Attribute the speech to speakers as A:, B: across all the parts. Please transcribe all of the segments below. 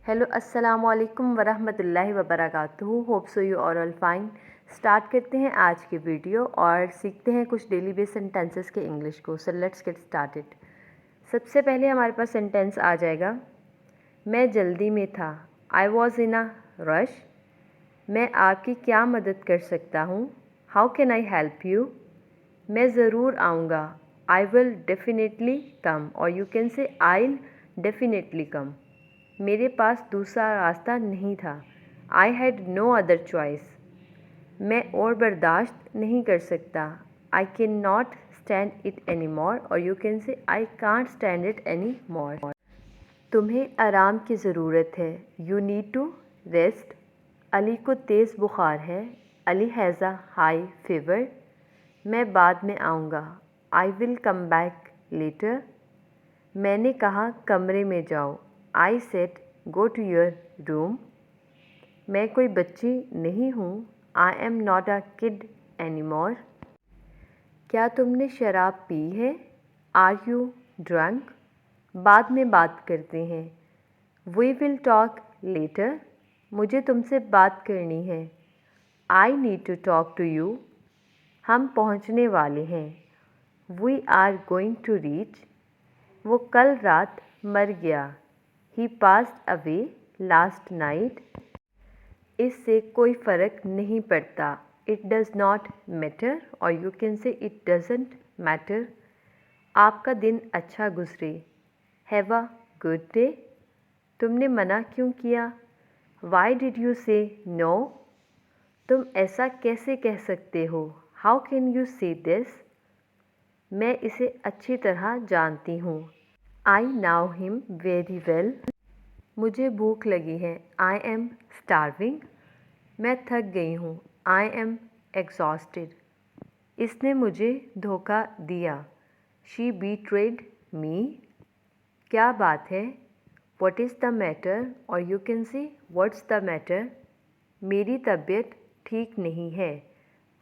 A: Hello अस्सलाम वालेकुम वरहमतुल्लाहि वबरकातुहू। Hope so you all fine. Start करते हैं आज की वीडियो और सीखते हैं कुछ डेली बेस सेंटेंसेस के इंग्लिश को। So let's get started. सबसे पहले हमारे पास सेंटेंस आ जाएगा, मैं जल्दी में था। I was in a rush. मैं आपकी क्या मदद कर सकता हूँ? How can I help you? मैं ज़रूर आऊँगा। आई विल डेफिनेटली कम, और you can say I will definitely come. मेरे पास दूसरा रास्ता नहीं था। I had no other choice. मैं और बर्दाश्त नहीं कर सकता। I can not stand it any more, और you can say I can't stand it any more. तुम्हें आराम की ज़रूरत है। You need to rest. Ali को तेज़ बुखार है। Ali has a high fever. मैं बाद में आऊँगा। I will come back later. मैंने कहा कमरे में जाओ। I said go to your room. मैं कोई बच्ची नहीं हूँ। I am not a kid any more. क्या तुमने शराब पी है? Are you drunk? बाद में बात करते हैं। We will talk later. मुझे तुमसे बात करनी है। I need to talk to you. हम पहुँचने वाले हैं। We are going to reach. वो कल रात मर गया। He passed away last night. इससे कोई फ़र्क नहीं पड़ता। इट डज़ नॉट मैटर, और यू कैन से इट डजेंट मैटर। आपका दिन अच्छा गुजरे। Have a good day. तुमने मना क्यों किया? वाई डिड यू से नो? तुम ऐसा कैसे कह सकते हो? हाउ कैन यू से दिस? मैं इसे अच्छी तरह जानती हूँ। I now him very well. मुझे भूख लगी है। I am starving. मैं थक गई हूँ। I am exhausted. इसने मुझे धोखा दिया। शी बीट्रेड मी। क्या बात है? व्हाट इज़ द मैटर, और यू कैन से व्हाट्स द मैटर। मेरी तबीयत ठीक नहीं है।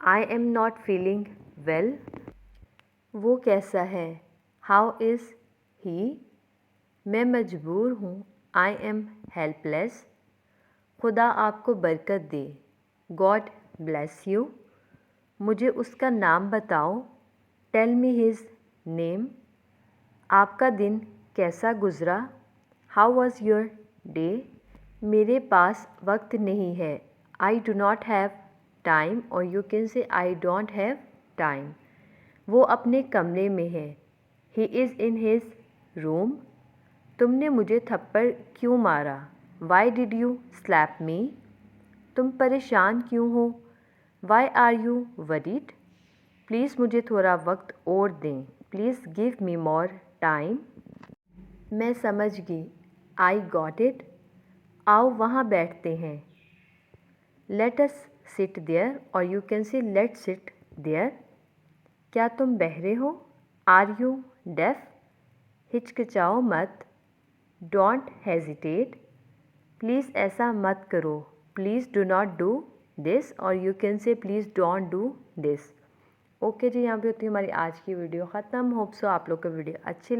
A: आई एम नॉट फीलिंग वेल। वो कैसा है? हाउ इज़ ही? मैं मजबूर हूँ। I am helpless. खुदा आपको बरकत दे। God bless you. मुझे उसका नाम बताओ। Tell me his name. आपका दिन कैसा गुज़रा? How was your day? मेरे पास वक्त नहीं है। I do not have time, और you can say I don't have time. वो अपने कमरे में है। He is in his room. तुमने मुझे थप्पड़ क्यों मारा? Why did you slap me? तुम परेशान क्यों हो? Why are you worried? Please मुझे थोड़ा वक्त और दें। Please give me more time. मैं समझ गई। I got it. आओ वहाँ बैठते हैं। लेट अस सिट देयर, और you can say let sit there. क्या तुम बहरे हो? Are you def? हिचकिचाओ मत। Don't hesitate. प्लीज़ ऐसा मत करो। Please do not do this, और you can say please don't do this. Okay जी, यहाँ पे होती है हमारी आज की वीडियो ख़त्म। होप सो आप लोग को वीडियो अच्छी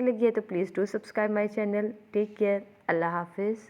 A: लगी है तो please do subscribe my channel. Take care. अल्लाह हाफिज़।